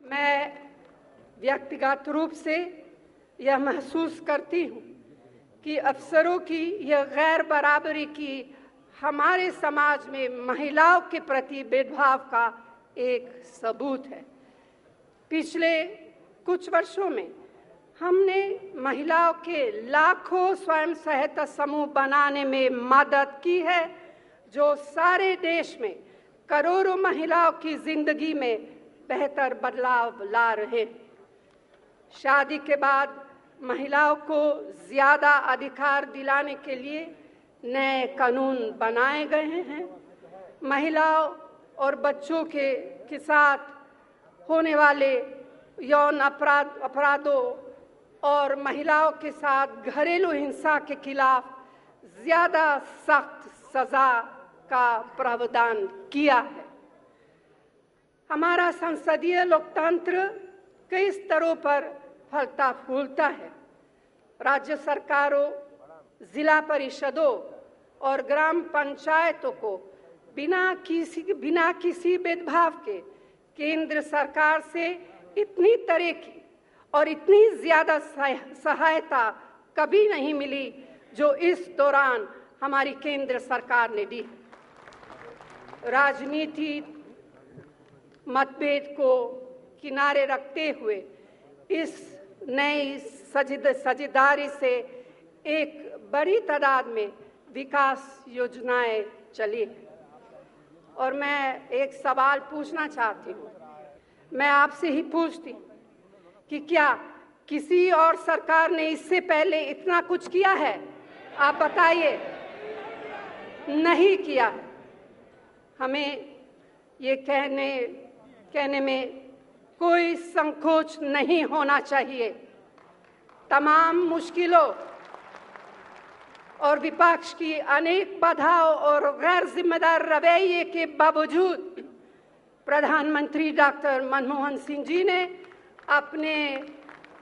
मैं व्यक्तिगत रूप से यह महसूस करती हूँ कि अवसरों की यह गैर बराबरी की हमारे समाज में महिलाओं के प्रति भेदभाव का एक सबूत है। पिछले कुछ वर्षों में हमने महिलाओं के लाखों स्वयं सहायता समूह बनाने में मदद की है, जो सारे देश में करोड़ों महिलाओं की जिंदगी में बेहतर बदलाव ला रहे हैं। शादी के बाद महिलाओं को ज़्यादा अधिकार दिलाने के लिए नए कानून बनाए गए हैं। महिलाओं और बच्चों के साथ होने वाले यौन अपराधों और महिलाओं के साथ घरेलू हिंसा के खिलाफ ज़्यादा सख्त सज़ा का प्रावधान किया है। हमारा संसदीय लोकतंत्र कई स्तरों पर फलता फूलता है। राज्य सरकारों, जिला परिषदों और ग्राम पंचायतों को बिना किसी भेदभाव के केंद्र सरकार से इतनी तरह की और इतनी ज़्यादा सहायता कभी नहीं मिली जो इस दौरान हमारी केंद्र सरकार ने दी। राजनीति मतभेद को किनारे रखते हुए इस नई साझेदारी से एक बड़ी तादाद में विकास योजनाएं चली और मैं एक सवाल पूछना चाहती हूँ। मैं आपसे ही पूछती कि क्या किसी और सरकार ने इससे पहले इतना कुछ किया है? आप बताइए। नहीं किया है। हमें ये कहने में कोई संकोच नहीं होना चाहिए। तमाम मुश्किलों और विपक्ष की अनेक बाधाओं और गैर जिम्मेदार रवैये के बावजूद प्रधानमंत्री डॉक्टर मनमोहन सिंह जी ने अपने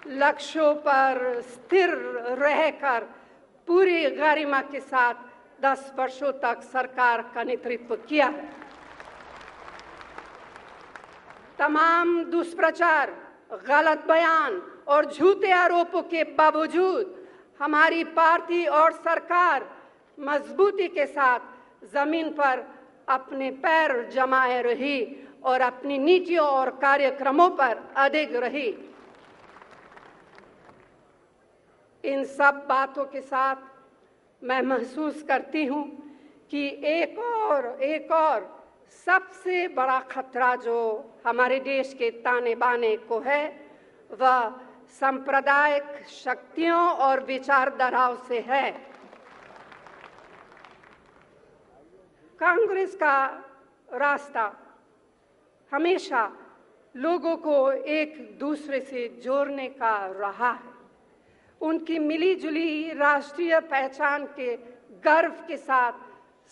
लक्ष्यों पर स्थिर रहकर पूरी गरिमा के साथ 10 वर्षों तक सरकार का नेतृत्व किया है। तमाम दुष्प्रचार, गलत बयान और झूठे आरोपों के बावजूद हमारी पार्टी और सरकार मजबूती के साथ जमीन पर अपने पैर जमाए रही और अपनी नीतियों और कार्यक्रमों पर अडिग रही। इन सब बातों के साथ मैं महसूस करती हूँ कि एक और सबसे बड़ा खतरा जो हमारे देश के ताने बाने को है, वह सांप्रदायिक शक्तियों और विचारधाराओं से है। कांग्रेस का रास्ता हमेशा लोगों को एक दूसरे से जोड़ने का रहा है। उनकी मिलीजुली राष्ट्रीय पहचान के गर्व के साथ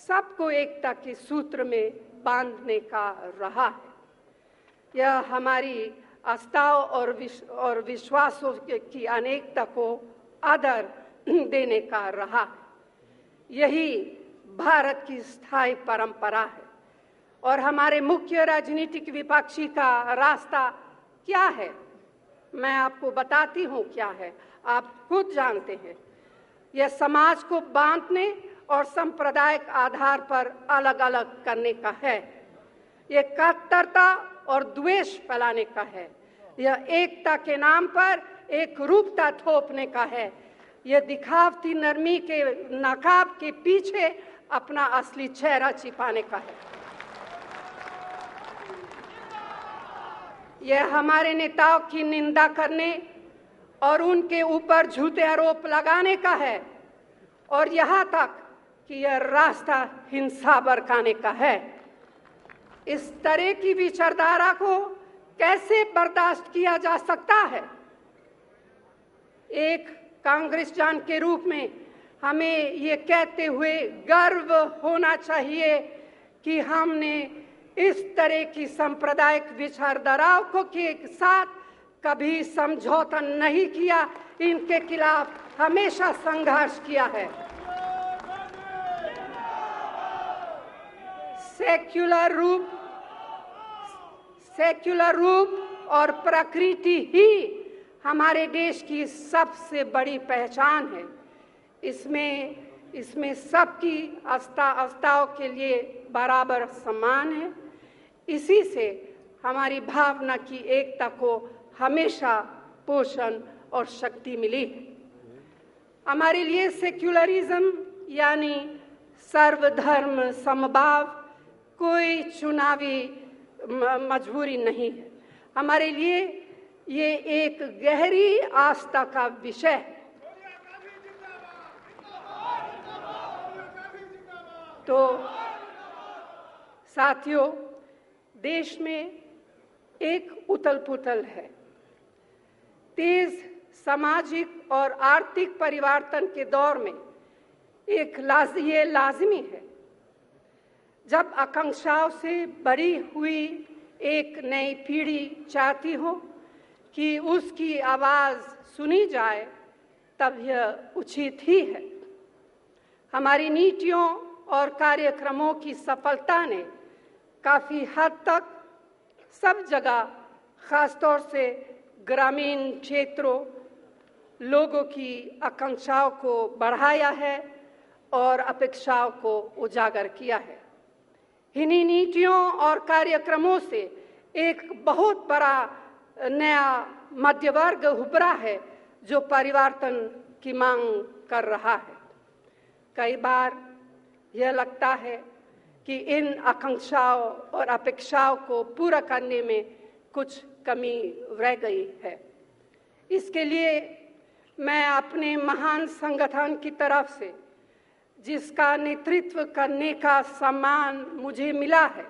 सबको एकता के सूत्र में बांधने का रहा है। यह हमारी आस्थाओं और विश्वासों की अनेकता को आदर देने का रहा है। यही भारत की स्थायी परंपरा है। और हमारे मुख्य राजनीतिक विपक्षी का रास्ता क्या है? मैं आपको बताती हूँ क्या है। आप खुद जानते हैं। यह समाज को बांटने और सांप्रदायिक आधार पर अलग अलग करने का है। यह कट्टरता और द्वेष फैलाने का है। यह एकता के नाम पर एक रूपता थोपने का है। यह दिखावटी नरमी के नकाब के पीछे अपना असली चेहरा छिपाने का है। यह हमारे नेताओं की निंदा करने और उनके ऊपर झूठे आरोप लगाने का है और यहाँ तक कि यह रास्ता हिंसा भड़काने का है। इस तरह की विचारधारा को कैसे बर्दाश्त किया जा सकता है? एक कांग्रेस जन के रूप में हमें ये कहते हुए गर्व होना चाहिए कि हमने इस तरह की सांप्रदायिक विचारधाराओं को के साथ कभी समझौता नहीं किया। इनके खिलाफ हमेशा संघर्ष किया है। सेक्युलर रूप और प्रकृति ही हमारे देश की सबसे बड़ी पहचान है। इसमें सबकी आस्थाओं के लिए बराबर सम्मान है। इसी से हमारी भावना की एकता को हमेशा पोषण और शक्ति मिली है। हमारे लिए सेक्युलरिज्म यानी सर्वधर्म समभाव कोई चुनावी मजबूरी नहीं है। हमारे लिए ये एक गहरी आस्था का विषय है। तो साथियों, देश में एक उथल-पुथल है। तेज सामाजिक और आर्थिक परिवर्तन के दौर में ये लाजिमी है। जब आकांक्षाओं से भरी हुई एक नई पीढ़ी चाहती हो कि उसकी आवाज़ सुनी जाए, तब यह उचित ही है। हमारी नीतियों और कार्यक्रमों की सफलता ने काफ़ी हद तक सब जगह, खासतौर से ग्रामीण क्षेत्रों, लोगों की आकांक्षाओं को बढ़ाया है और अपेक्षाओं को उजागर किया है। इन्हीं नीतियों और कार्यक्रमों से एक बहुत बड़ा नया मध्य वर्ग उभरा है जो परिवर्तन की मांग कर रहा है। कई बार यह लगता है कि इन आकांक्षाओं और अपेक्षाओं को पूरा करने में कुछ कमी रह गई है। इसके लिए मैं अपने महान संगठन की तरफ से, जिसका नेतृत्व करने का सम्मान मुझे मिला है,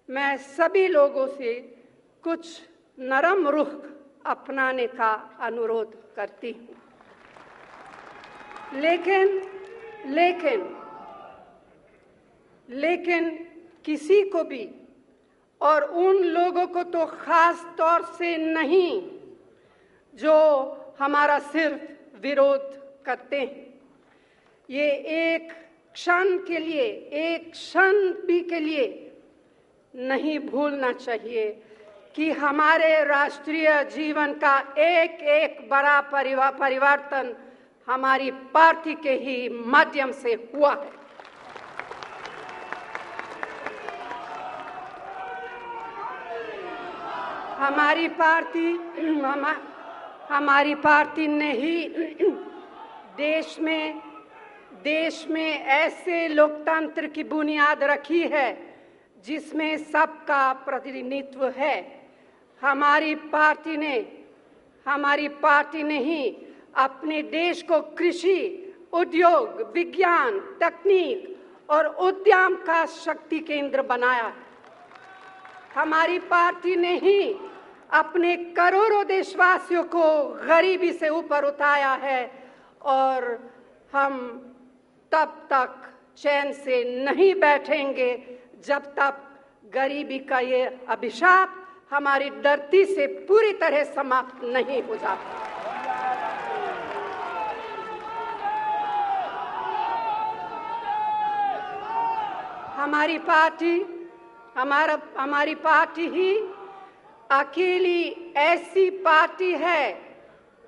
मैं सभी लोगों से कुछ नरम रुख अपनाने का अनुरोध करती हूँ। लेकिन किसी को भी, और उन लोगों को तो खास तौर से नहीं जो हमारा सिर्फ विरोध करते हैं, ये एक क्षण भी के लिए नहीं भूलना चाहिए कि हमारे राष्ट्रीय जीवन का एक एक बड़ा परिवर्तन हमारी पार्टी के ही माध्यम से हुआ है। हमारी पार्टी ने ही देश में ऐसे लोकतंत्र की बुनियाद रखी है जिसमें सबका प्रतिनिधित्व है। हमारी पार्टी ने ही अपने देश को कृषि, उद्योग, विज्ञान, तकनीक और उद्यम का शक्ति केंद्र बनाया है। हमारी पार्टी ने ही अपने करोड़ों देशवासियों को गरीबी से ऊपर उठाया है और हम तब तक चैन से नहीं बैठेंगे जब तक गरीबी का ये अभिशाप हमारी धरती से पूरी तरह समाप्त नहीं हो जाता। हमारी पार्टी ही अकेली ऐसी पार्टी है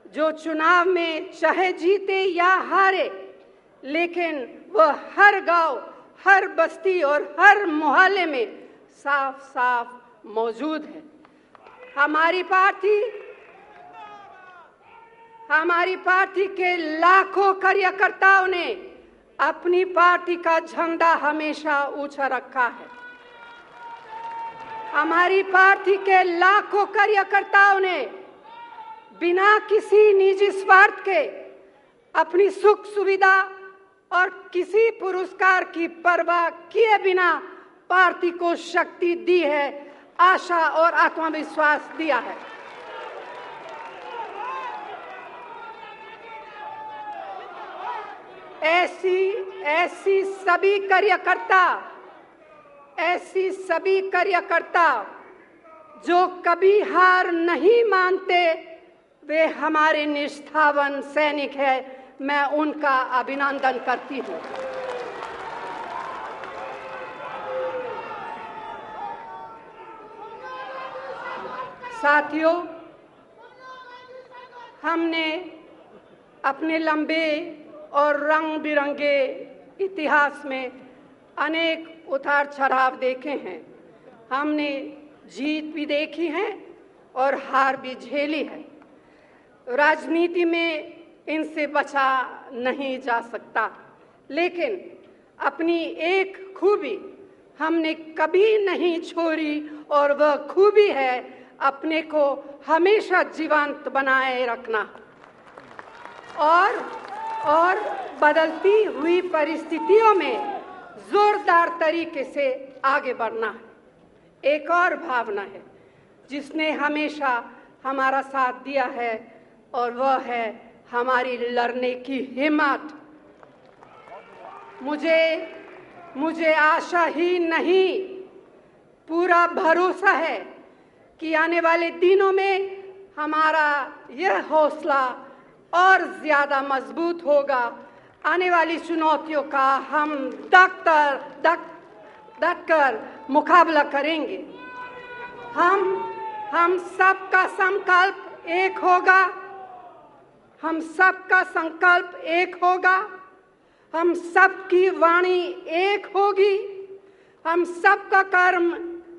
जो चुनाव में चाहे जीते या हारे, लेकिन वह हर गांव, हर बस्ती और हर मोहल्ले में साफ साफ मौजूद है। हमारी पार्टी के लाखों कार्यकर्ताओं ने अपनी पार्टी का झंडा हमेशा ऊंचा रखा है। हमारी पार्टी के लाखों कार्यकर्ताओं ने बिना किसी निजी स्वार्थ के अपनी सुख सुविधा और किसी पुरस्कार की परवाह किए बिना पार्टी को शक्ति दी है, आशा और आत्मविश्वास दिया है। ऐसी सभी कार्यकर्ता जो कभी हार नहीं मानते, वे हमारे निष्ठावान सैनिक हैं। मैं उनका अभिनंदन करती हूँ। साथियों, हमने अपने लंबे और रंग बिरंगे इतिहास में अनेक उतार चढ़ाव देखे हैं। हमने जीत भी देखी है और हार भी झेली है। राजनीति में इनसे बचा नहीं जा सकता, लेकिन अपनी एक खूबी हमने कभी नहीं छोड़ी और वह खूबी है अपने को हमेशा जीवंत बनाए रखना और बदलती हुई परिस्थितियों में जोरदार तरीके से आगे बढ़ना है। एक और भावना है जिसने हमेशा हमारा साथ दिया है और वह है हमारी लड़ने की हिम्मत। मुझे आशा ही नहीं, पूरा भरोसा है कि आने वाले दिनों में हमारा यह हौसला और ज्यादा मजबूत होगा। आने वाली चुनौतियों का हम डट कर मुकाबला करेंगे। हम सबका संकल्प एक होगा। हम सबका संकल्प एक होगा। हम सबकी वाणी एक होगी। हम सबका कर्म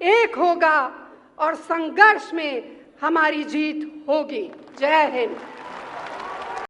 एक होगा और संघर्ष में हमारी जीत होगी। जय हिंद।